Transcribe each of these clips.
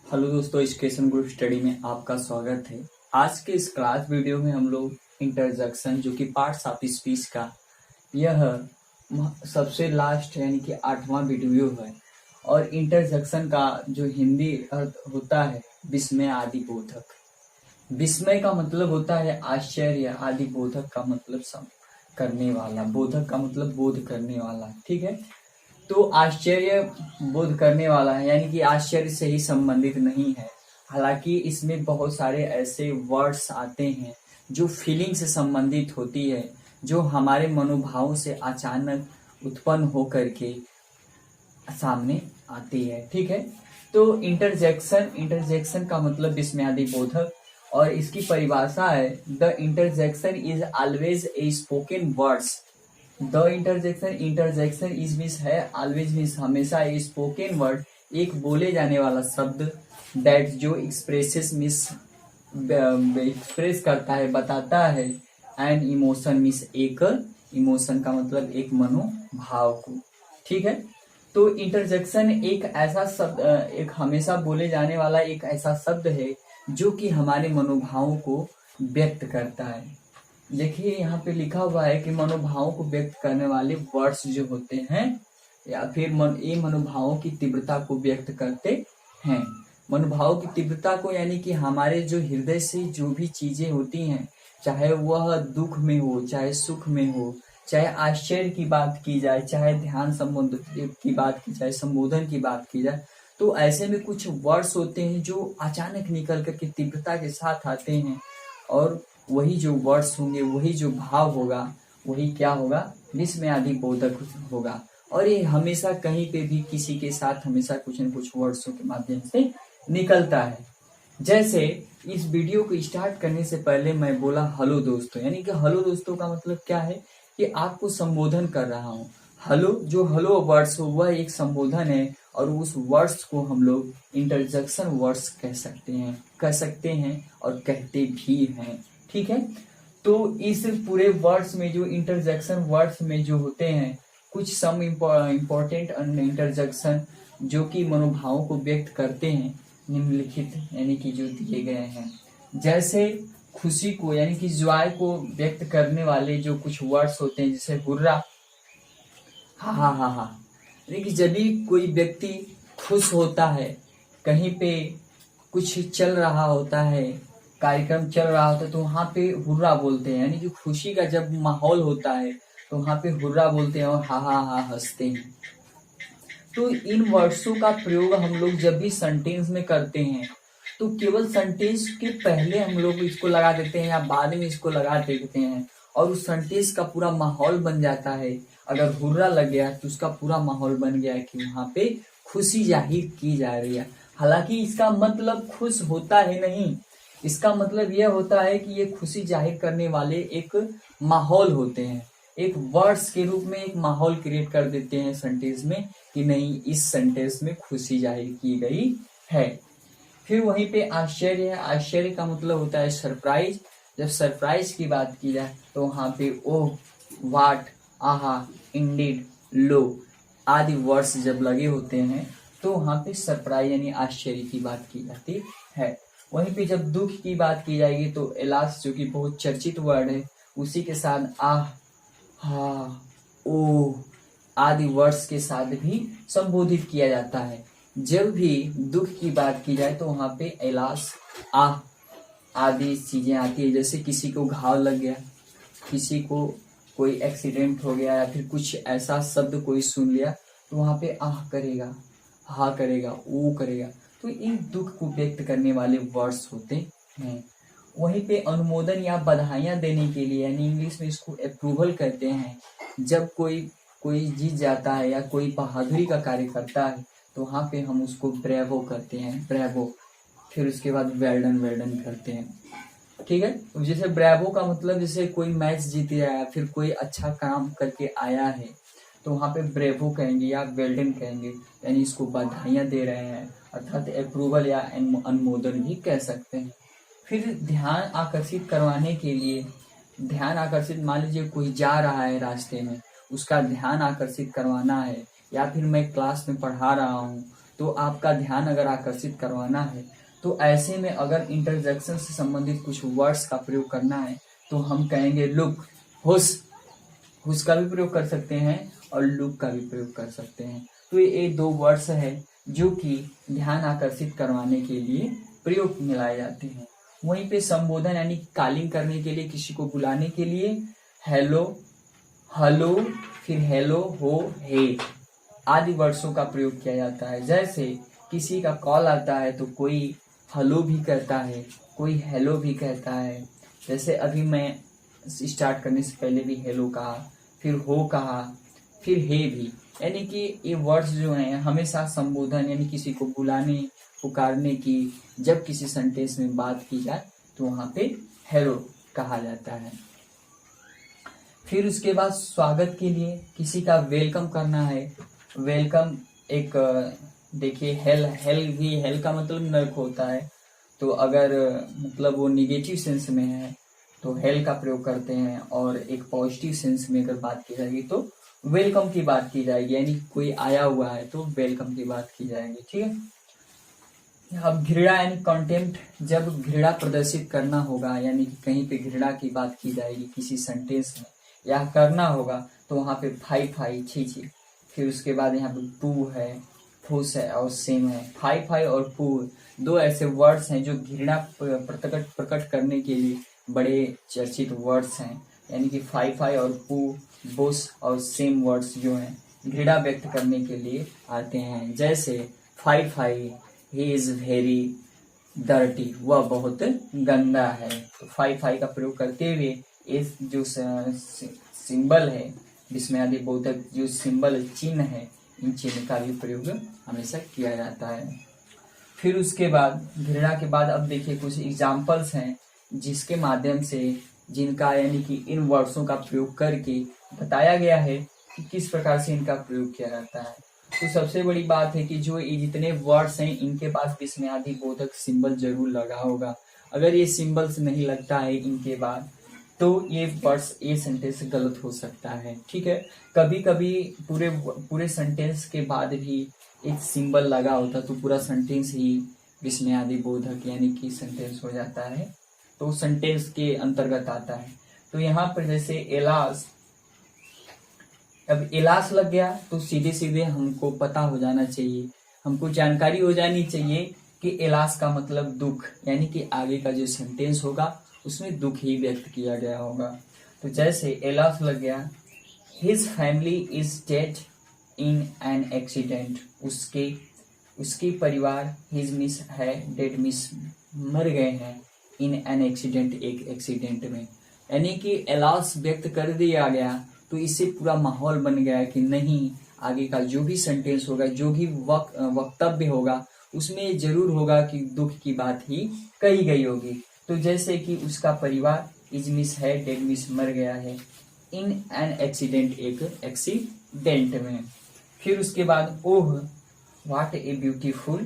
Hello दोस्तों, education group study में आपका स्वागत है। आज के इस क्लास वीडियो में हम लोग इंटरजेक्शन जो कि पार्ट्स ऑफ स्पीच का यह सबसे लास्ट यानी कि 8वां वीडियो है। और इंटरजेक्शन का जो हिंदी अर्थ होता है विस्मय आदि बोधक। विस्मय का मतलब होता है आश्चर्य, आदि बोधक का मतलब सब करने वाला, बोधक का मतलब बोध करने वाला। ठीक है, तो आश्चर्य बोध करने वाला है, यानी कि आश्चर्य से ही संबंधित नहीं है। हालांकि इसमें बहुत सारे ऐसे वर्ड्स आते हैं जो फीलिंग से संबंधित होती है, जो हमारे मनोभावों से अचानक उत्पन्न होकर के सामने आती है। ठीक है, तो इंटरजेक्शन का मतलब विस्मयादि बोधक, और इसकी परिभाषा है the interjection is always a spoken words. The interjection is means है, ऑलवेज मीन्स हमेशा, ए स्पोकन वर्ड एक बोले जाने वाला शब्द, दैट जो एक्सप्रेसेस मीन्स एक्सप्रेस करता है, बताता है, एंड इमोशन मीन्स एक इमोशन का मतलब एक मनोभाव को। ठीक है, तो इंटरजेक्शन एक ऐसा शब्द, एक हमेशा बोले जाने वाला एक ऐसा शब्द है जो कि हमारे मनोभावों को व्यक्त करता है। देखिए यहाँ पे लिखा हुआ है कि मनोभावों को व्यक्त करने वाले वर्ड्स जो होते हैं या फिर ये मनोभावों की तीव्रता को व्यक्त करते हैं। मनोभावों की तीव्रता को यानी कि हमारे जो हृदय से जो भी चीजें होती हैं, चाहे वह दुख में हो, चाहे सुख में हो, चाहे आश्चर्य की बात की जाए, चाहे ध्यान संबोधन की बात की जाए, संबोधन की बात की जाए, तो ऐसे में कुछ वर्ड्स होते हैं जो अचानक निकल करके तीव्रता के साथ आते हैं, और वही जो वर्ड्स होंगे, वही जो भाव होगा, वही क्या होगा, विस्मयादि बोधक होगा। और ये हमेशा कहीं पे भी किसी के साथ हमेशा कुछ न कुछ वर्ड्सों के माध्यम से निकलता है। जैसे इस वीडियो को स्टार्ट करने से पहले मैं बोला हेलो दोस्तों, यानी कि हेलो दोस्तों का मतलब क्या है कि आपको संबोधन कर रहा हूँ। हेलो, जो हेलो वर्ड्स हो वह एक संबोधन है, और उस वर्ड्स को हम लोग इंटरजेक्शन वर्ड्स कह सकते हैं और कहते भी हैं। ठीक है, तो इस पूरे वर्ड्स में जो इंटरजेक्शन वर्ड्स में जो होते हैं, कुछ सम इम्पोर्टेंट इंटरजेक्शन जो कि मनोभावों को व्यक्त करते हैं, निम्नलिखित यानी कि जो दिए गए हैं। जैसे खुशी को यानी कि जॉय को व्यक्त करने वाले जो कुछ वर्ड्स होते हैं, जैसे हुर्रा, हा हा हा हा। यानी कि जब भी कोई व्यक्ति खुश होता है, कहीं पे कुछ चल रहा होता है, कार्यक्रम चल रहा होता है, तो वहां पे हुर्रा बोलते हैं। यानी कि खुशी का जब माहौल होता है तो वहां पे हुर्रा बोलते हैं और हा हा हा हंसते हैं। तो इन वर्ड्सों का प्रयोग हम लोग जब भी सेंटेंस में करते हैं तो केवल सेंटेंस के पहले हम लोग इसको लगा देते हैं या बाद में इसको लगा देते हैं, और उस सेंटेंस का पूरा माहौल बन जाता है। अगर हुर्रा लग गया तो उसका पूरा माहौल बन गया कि वहां पे खुशी जाहिर की जा रही है। हालांकि इसका मतलब खुश होता है नहीं, इसका मतलब यह होता है कि ये खुशी जाहिर करने वाले एक माहौल होते हैं, एक वर्ड्स के रूप में एक माहौल क्रिएट कर देते हैं सेंटेंस में कि नहीं, इस सेंटेंस में खुशी जाहिर की गई है। फिर वहीं पे आश्चर्य है, आश्चर्य का मतलब होता है सरप्राइज। जब सरप्राइज की बात की जाए तो वहां पे ओह, वाट, आहा, इंडीड, लो आदि वर्ड्स जब लगे होते हैं तो वहां पे सरप्राइज यानी आश्चर्य की बात की जाती है। वहीं पे जब दुख की बात की जाएगी तो एलास, जो कि बहुत चर्चित वर्ड है, उसी के साथ आह, हा, ओ आदि वर्ड्स के साथ भी संबोधित किया जाता है। जब भी दुख की बात की जाए तो वहां पे एलास, आह आदि चीजें आती है। जैसे किसी को घाव लग गया, किसी को कोई एक्सीडेंट हो गया, या फिर कुछ ऐसा शब्द कोई सुन लिया तो वहां पे आह करेगा, हा करेगा, ओ करेगा। तो इन दुख को व्यक्त करने वाले वर्ड्स होते हैं। वहीं पे अनुमोदन या बधाइयां देने के लिए, यानी इंग्लिश में इसको अप्रूवल कहते हैं, जब कोई कोई जीत जाता है या कोई बहादुरी का कार्य करता है तो वहां पे हम उसको ब्रेवो करते हैं, ब्रेवो। फिर उसके बाद वेल्डन वेल्डन करते हैं। ठीक है, जैसे ब्रेवो का मतलब जैसे कोई मैच जीत गया है, फिर कोई अच्छा काम करके आया है तो वहां पे ब्रेवो कहेंगे या वेल्डन कहेंगे, यानी इसको बधाइयां दे रहे हैं, अर्थात अप्रूवल या अनुमोदन भी कह सकते हैं। फिर ध्यान आकर्षित करवाने के लिए, ध्यान आकर्षित, मान लीजिए कोई जा रहा है रास्ते में, उसका ध्यान आकर्षित करवाना है, या फिर मैं क्लास में पढ़ा रहा हूँ तो आपका ध्यान अगर आकर्षित करवाना है तो ऐसे में अगर इंटरजेक्शन से संबंधित कुछ वर्ड्स का प्रयोग करना है तो हम कहेंगे लुक, हुस, हुस का भी प्रयोग कर सकते हैं और लुक का भी प्रयोग कर सकते हैं। तो ये दो वर्ड्स है जो कि ध्यान आकर्षित करवाने के लिए प्रयोग में लाए जाते हैं। वहीं पे संबोधन यानी कॉलिंग करने के लिए, किसी को बुलाने के लिए हेलो, हेलो, फिर हेलो, हो, हे आदि वर्ड्सों का प्रयोग किया जाता है। जैसे किसी का कॉल आता है तो कोई हेलो भी कहता है, कोई हेलो भी कहता है। जैसे अभी मैं स्टार्ट करने से पहले भी हेलो कहा, फिर हो कहा, फिर हे भी, यानी कि ये वर्ड्स जो हैं हमेशा संबोधन यानी किसी को बुलाने पुकारने की, जब किसी सेंटेंस में बात की जाए तो वहां पे हेलो कहा जाता है। फिर उसके बाद स्वागत के लिए किसी का वेलकम करना है। वेलकम एक देखिए हेल का मतलब नर्क होता है, तो अगर मतलब वो निगेटिव सेंस में है तो हेल का प्रयोग करते हैं, और एक पॉजिटिव सेंस में अगर बात की जाएगी तो वेलकम की बात की जाएगी, यानी कोई आया हुआ है तो वेलकम की बात की जाएगी। ठीक है। अब घृणा यानी कंटेम्प्ट, जब घृणा प्रदर्शित करना होगा यानी कि कहीं पे घृणा की बात की जाएगी किसी सेंटेंस में या करना होगा तो वहां पे फाई, छी, फिर उसके बाद यहाँ पे पू है, फूस है और सेम है। फाई और पू दो ऐसे वर्ड्स हैं जो घृणा प्रकट करने के लिए बड़े चर्चित वर्ड्स हैं, यानी कि फाई और पू, बोस और सेम वर्ड्स जो हैं घृणा व्यक्त करने के लिए आते हैं। जैसे फाई, ही इज वेरी डर्टी, वह बहुत गंदा है। तो फाई का प्रयोग करते हुए इस जो सिंबल है विस्मयादि बोधक जो सिंबल चिन्ह है, इन चिन्ह का भी प्रयोग हमेशा किया जाता है। फिर उसके बाद घृणा के बाद अब देखिए कुछ एग्जाम्पल्स हैं जिसके माध्यम से जिनका यानी कि इन वर्ड्सों का प्रयोग करके बताया गया है कि किस प्रकार से इनका प्रयोग किया जाता है। तो सबसे बड़ी बात है कि जो ये जितने वर्ड्स हैं इनके पास विस्मयादि बोधक सिंबल जरूर लगा होगा। अगर ये सिंबल्स नहीं लगता है इनके बाद तो ये वर्ड्स, ये सेंटेंस गलत हो सकता है। ठीक है। कभी कभी पूरे सेंटेंस के बाद भी एक सिंबल लगा होता तो पूरा सेंटेंस ही विस्मयादि बोधक यानी कि सेंटेंस हो जाता है, तो सेंटेंस के अंतर्गत आता है। तो यहाँ पर जैसे एलास, अब एलास लग गया तो सीधे सीधे हमको पता हो जाना चाहिए, हमको जानकारी हो जानी चाहिए कि एलास का मतलब दुख, यानी कि आगे का जो सेंटेंस होगा उसमें दुख ही व्यक्त किया गया होगा। तो जैसे एलास लग गया, his family is dead in an accident, उसके परिवार, हिज मिस है, डेड मिस मर गए हैं, इन एन एक्सीडेंट एक एक्सीडेंट में, यानी कि एलास व्यक्त कर दिया गया। तो इससे पूरा माहौल बन गया कि नहीं, आगे का जो भी सेंटेंस होगा, जो भी वक्तव्य होगा उसमें जरूर होगा कि दुख की बात ही कही गई होगी। तो जैसे कि उसका परिवार इज मिस है, डेड मिस मर गया है, इन एन एक्सीडेंट एक एक्सीडेंट में। फिर उसके बाद oh what a beautiful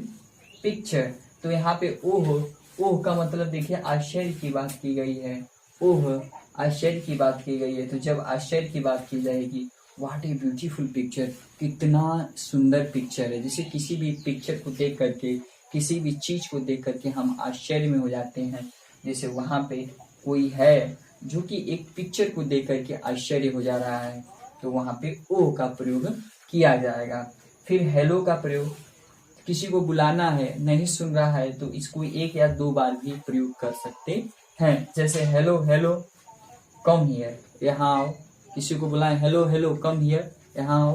picture, तो यहाँ पे ओह का मतलब देखिए आश्चर्य की बात की गई है, ओह आश्चर्य की बात की गई है। तो जब आश्चर्य की बात की जाएगी, व्हाट ए ब्यूटीफुल पिक्चर, कितना सुंदर पिक्चर है। जैसे किसी भी पिक्चर को देख करके, किसी भी चीज को देख करके हम आश्चर्य में हो जाते हैं, जैसे वहां पे कोई है जो कि एक पिक्चर को देख करके आश्चर्य हो जा रहा है, तो वहां पे ओह का प्रयोग किया जाएगा। फिर हेलो का प्रयोग, किसी को बुलाना है, नहीं सुन रहा है तो इसको एक या दो बार भी प्रयोग कर सकते हैं। जैसे हेलो हेलो कम हियर, यहाँ आओ, किसी को बुलाए हेलो हेलो कम हियर, यहाँ आओ।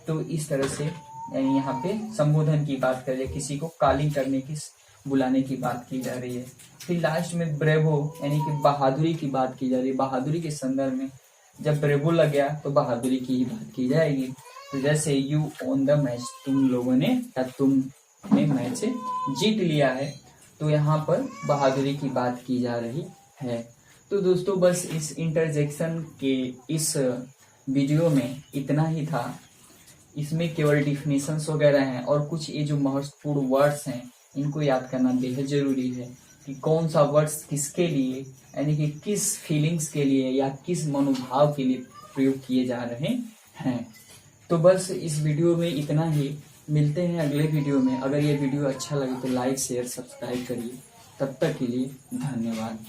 तो इस तरह से यानी यहाँ पे संबोधन की बात करें, किसी को कॉलिंग करने की, बुलाने की बात की जा रही है। फिर लास्ट में ब्रेवो यानी कि बहादुरी की बात की जा रही है। बहादुरी के संदर्भ में जब ब्रेवो लग गया तो बहादुरी की ही बात की जाएगी। तो जैसे यू ओन द मैच, तुम लोगों ने या तुमने मैच जीत लिया है, तो यहाँ पर बहादुरी की बात की जा रही है। तो दोस्तों बस इस इंटरजेक्शन के इस वीडियो में इतना ही था। इसमें केवल डिफिनेशंस वगैरह हैं और कुछ ये जो महत्वपूर्ण वर्ड्स हैं इनको याद करना बेहद जरूरी है कि कौन सा वर्ड्स किसके लिए, यानी कि किस फीलिंग्स के लिए या किस मनोभाव के लिए प्रयोग किए जा रहे हैं। तो बस इस वीडियो में इतना ही। मिलते हैं अगले वीडियो में। अगर ये वीडियो अच्छा लगे तो लाइक शेयर सब्सक्राइब करिए। तब तक के लिए धन्यवाद।